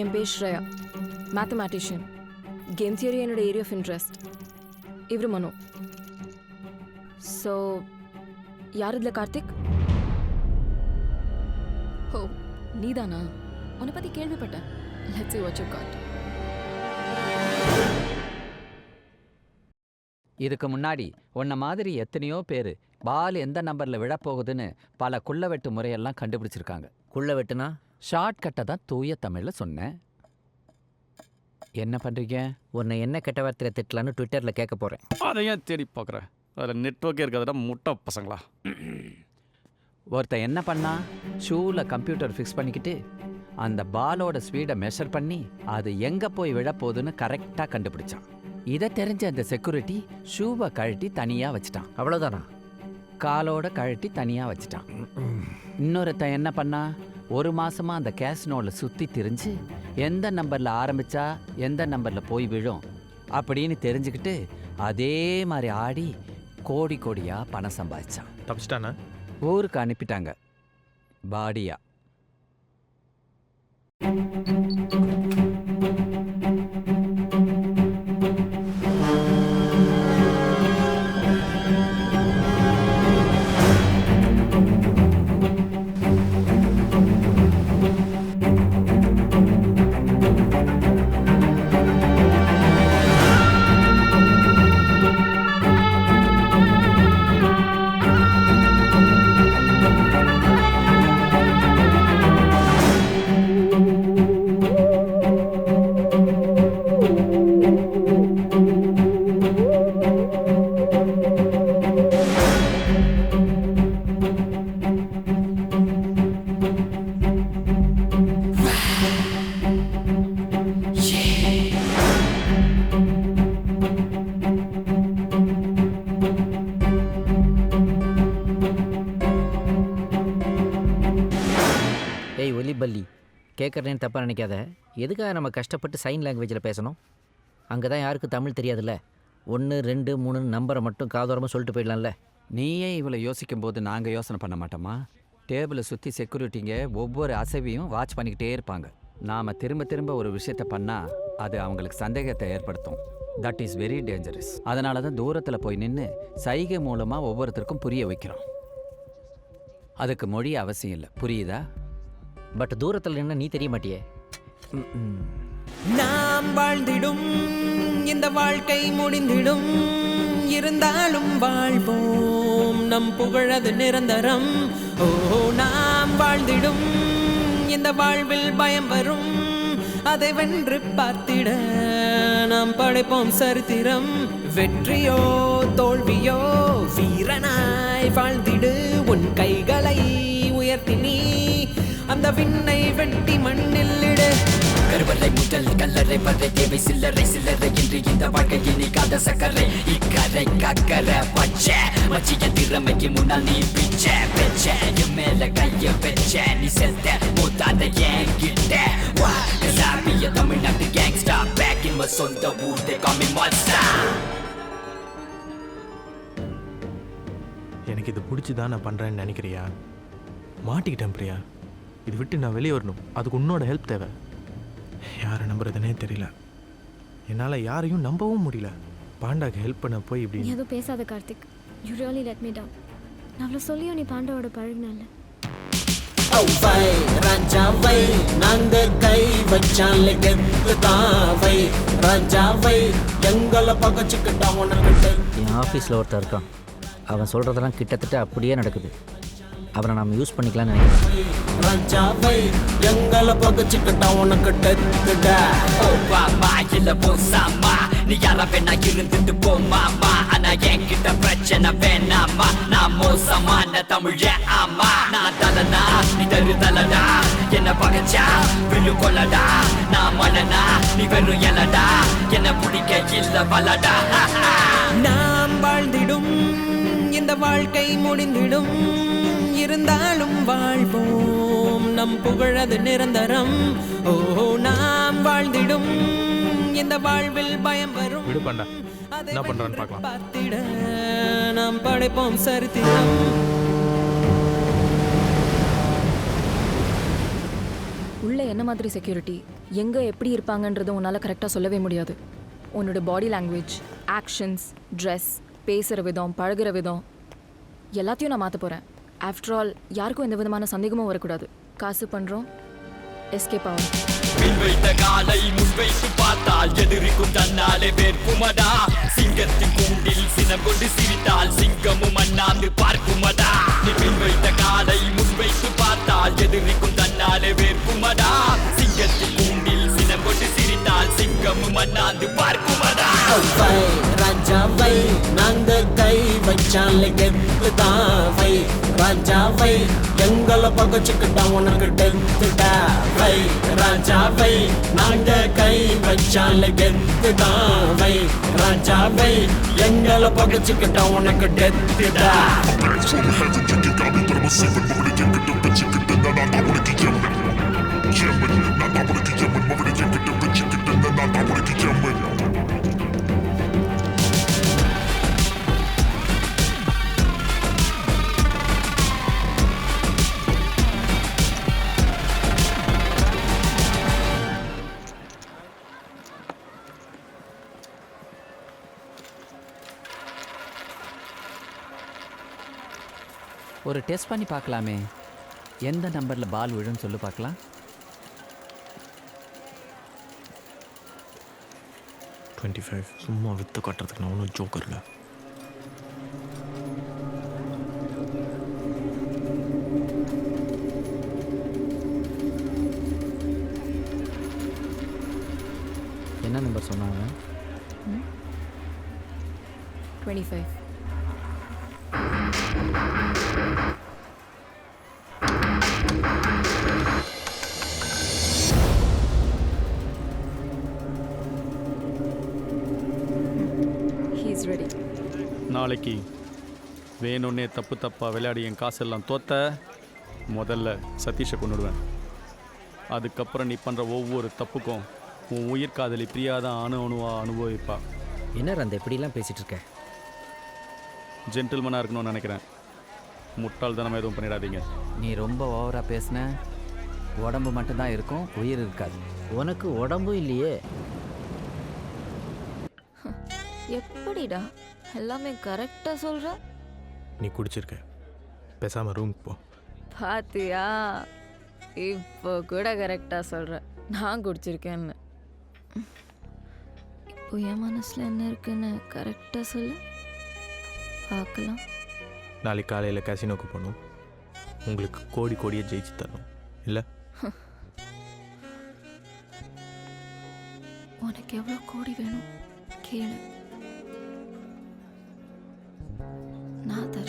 என் பேர் Shreya, mathematician. Game theory என்னோட area of interest. இவர் மனோ. ஸோ யார் இதில் கார்த்திக்? ஓ நீதானா? உன்னை பற்றி கேள்விப்பட்டேன். Let's see what you got. இதுக்கு முன்னாடி உன்ன மாதிரி எத்தனையோ பேர் பால் எந்த நம்பரில் விழப்போகுதுன்னு பல குள்ளவெட்டு முறையெல்லாம் கண்டுபிடிச்சிருக்காங்க. குள்ளவெட்டுனா ஷார்ட்கட்டை தான் தூய தமிழில் சொன்னேன். என்ன பண்ணுறீங்க? உன்னை என்ன கெட்ட வார்த்தையில் திட்டலான்னு ட்விட்டரில் கேட்க போகிறேன். அதையும் தேடி பார்க்குறேன். அதில் நெட்ஒர்க்கே இருக்காதுடா முட்டை பசங்களா. ஒருத்தன் என்ன பண்ணா, ஷூவில் கம்ப்யூட்டர் ஃபிக்ஸ் பண்ணிக்கிட்டு அந்த பாலோட ஸ்பீடை மெஷர் பண்ணி அது எங்கே போய் விழப்போகுதுன்னு கரெக்டாக கண்டுபிடிச்சான். இதை தெரிஞ்ச அந்த செக்யூரிட்டி ஷூவை கழட்டி தனியாக வச்சுட்டான். அவ்வளோதானா? காலோட கழட்டி தனியாக வச்சுட்டான். இன்னொருத்தன் என்ன பண்ணா, ஒரு மாசமாக அந்த கேஸ்னோவில் சுற்றி திரிஞ்சு எந்த நம்பரில் ஆரம்பித்தா எந்த நம்பரில் போய் விழும் அப்படின்னு தெரிஞ்சுக்கிட்டு அதே மாதிரி ஆடி கோடி கோடியாக பணம் சம்பாதிச்சான். தப்பிச்சிட்டானா? ஊருக்கு அனுப்பிட்டாங்க பாடியா. ஏய் ஒலி பல்லி, கேட்குறேன்னு தப்பாக நினைக்காத. எதுக்காக நம்ம கஷ்டப்பட்டு சைன் லாங்குவேஜில் பேசணும்? அங்கே தான் யாருக்கும் தமிழ் தெரியாதுல்ல. 1 2 3 நம்பரை மட்டும் காதோரமாக சொல்லிட்டு போயிடலாம்ல. நீயே இவ்வளோ யோசிக்கும் போது நாங்கள் யோசனை பண்ண மாட்டோமா? டேபிளை சுற்றி செக்யூரிட்டிங்க ஒவ்வொரு அசைவையும் வாட்ச் பண்ணிக்கிட்டே இருப்பாங்க. நாம் திரும்ப திரும்ப ஒரு விஷயத்தை பண்ணால் அது அவங்களுக்கு சந்தேகத்தை ஏற்படுத்தும். That is very dangerous. அதனால தான் தூரத்தில் போய் நின்று சைகை மூலமாக ஒவ்வொருத்தருக்கும் புரிய வைக்கிறோம். அதுக்கு மொழி அவசியம் இல்லை, புரியுதா? பட் தூரத்தில் நின்று நீ தெரிய மாட்டியே. நாம் வாழ்ந்திடும் இந்த வாழ்க்கை முடிந்திடும், இருந்தாலும் வாழ்வோம் நம் புகழது நிரந்தரம். ஓ நாம் வாழ்ந்திடும் இந்த வாழ்வில் பயம் வரும், அதை வென்று பார்த்திட நாம் படைப்போம் சரித்திரம். வெற்றியோ தோல்வியோ வீரனாய் வாழ்ந்திடு, உன் கைகளை உயர்த்தி நீ அந்த விண்ணை வெட்டி மண்ணில் இடு. கருவறை முதல் கல்லறை வரை தேவை சில்லறை சில்லறை என்று இந்த வாழ்க்கையை நீக்காத சக்கரை இக்கரை கக்கரை பச்சை மச்சிய திறமைக்கு முன்னால் நீ பிச்சை பெச்ச என் மேல கைய பெச்ச நீ செத்த மூத்தாத என்கிட்ட சாமிய தமிழ்நாட்டு கேங்ஸ்டா பேக் இன் மை சொந்த ஊர் they call me monster. எனக்கு இது பிடிச்சிதான் நான் பண்ணுறேன்னு நினைக்கிறியா? மாட்டிக்கிட்டேன் பிரியா. இது விட்டு நான் வெளியே வரணும். அதுக்கு உன்னோட ஹெல்ப் தேவை. யாரை நம்புறதுனே தெரியல. என்னால் யாரையும் நம்பவும் முடியல. பாண்டாக்கு ஹெல்ப் பண்ண போய் இப்படி நீ எதுவும் பேசாத Karthik. You really let me down. நான் அவ்வளோ சொல்லியும் நீ பாண்டாவோட பழகினால. ராஜாவை நாங்க கை வச்சாலே கெத்துதாவை ராஜாவை எங்களை பகச்சுக்கிட்டா உனக்கு. என் ஆஃபீஸில் ஒருத்தர் இருக்கான். அவன் சொல்கிறதெல்லாம் கிட்டத்தட்ட அப்படியே நடக்குது. அவரை நாம் யூஸ் பண்ணிக்கலாம்னு நினைக்கிறேன். ராஜாவை எங்களை பகச்சுக்கிட்டா உனக்கு டெத்துடா. ஓ பாமா இல்ல போசாமா நீ யார வேணா இருந்துட்டு போமாமா. ஆனா என்கிட்ட பிரச்சனை வேணாமா. நான் மோசமான தமிழ ஆமா. நான் தலனா நீ தருதலடா, என்ன பகச்சா விழு கொள்ளடா. நான் மலனா நீ வெறும் எலடா, என்ன பிடிக்க இல்ல பலடா. நாம் வாழ்ந்திடும் இந்த வாழ்க்கை முடிந்திடும், இருந்தாலும் வாழ்வோம் நம் புகழது நிரந்தரம். ஓ நாம் வாழ்ந்திடும் இந்த வாழ்வில் பயம் வரும். விடு பாண்டா, என்ன பண்றான்னு பார்க்கலாம். பார்த்திட நாம் படைப்போம் சரித்திரம். உள்ளே உள்ளே என்ன மாதிரி செக்யூரிட்டி எங்கே எப்படி இருப்பாங்கன்றதை உன்னால் கரெக்டாக சொல்லவே முடியாது. உன்னோட பாடி லாங்குவேஜ், ஆக்ஷன்ஸ், ட்ரெஸ், பேசுகிற விதம், பழகுற விதம் எல்லாத்தையும் நான் மாற்ற போகிறேன். ஆஃப்டர் ஆல் யாருக்கும் எந்த விதமான சந்தேகமும் வரக்கூடாது. காசு பண்ணுறோம், எஸ்கேப் ஆகும். வைத்த காலை முன்வைத்து பார்த்தால் எதிரிக்கும் தன்னாலே வேர்க்குமடா. சிங்கத்தின் கூண்டில் சினம் கொண்டு சிரித்தால் சிங்கமும் அண்ணாந்து பார்க்குமடா. நீ பின் வைத்த காலை முன்வைத்து பார்த்தால் எதிரிக்கும் தன்னாலே வேர்க்குமடா. சிங்கத்தின் கூண்டில் சினம் கொண்டு சிரித்தால் சிங்கமும் அண்ணாந்து பார்க்குமடா. ராஜாவை நாங்க கை வச்சாலே கெத்துதான் வை. ராஜாவை எங்களை பகச்சுக்கிட்டா உனக்கு டெத்துடா வை. ராஜாவை நாங்க கை வச்சாலே கெத்துதான் வை. ராஜாவை எங்களை பகச்சுக்கிட்டா உனக்கு டெத்துடா. ஒரு டெஸ்ட் பண்ணி பார்க்கலாமே. எந்த நம்பரில் பால் விழுன்னு சொல்லி பார்க்கலாம். 25. சும்மா வித்து கட்டுறதுக்கு நான் ஒன்றும் ஜோக்கர் இல்லை. என்ன நம்பர் சொன்னாங்க? 25. He's ready. நாளைக்கு வேணும்னே தப்பு தப்பாக விளையாடி என் காசெல்லாம் தோத்த முதல்ல சதீஷை கொண்டுடுவேன். அதுக்கப்புறம் நீ பண்ணுற ஒவ்வொரு தப்புக்கும் உன் உயிர் காதலி பிரியா தான் அணுவாக அனுபவிப்பா. என்ன அந்த இப்படிலாம் பேசிகிட்டு இருக்க? ஜென்டில்மனாக இருக்கணும்னு நினைக்கிறேன். முட்டாள்தனமாக எதுவும் பண்ணிடாதீங்க. நீ ரொம்ப ஓவராக பேசின. உடம்பு மட்டும்தான் இருக்கும், உயிர் இருக்காது. உனக்கு உடம்பும் இல்லையே. எப்படிடா எல்லாமே கரெக்டாக சொல்கிற? நீ குடிச்சிருக்க, பேசாமல் ரூமுக்கு போ. பாத்தியா, இப்போ கூட கரெக்டாக சொல்கிறேன் நான் குடிச்சிருக்கேன்னு. இப்போ என் மனசில் என்ன இருக்குன்னு கரெக்டாக சொல்லு பார்க்கலாம். நாளைக்கு காலையில் கசினோக்கு போகணும். உங்களுக்கு கோடி கோடியை ஜெயிச்சு தரணும் இல்லை? உனக்கு எவ்வளோ கோடி வேணும் கேளு, நான் தரேன்.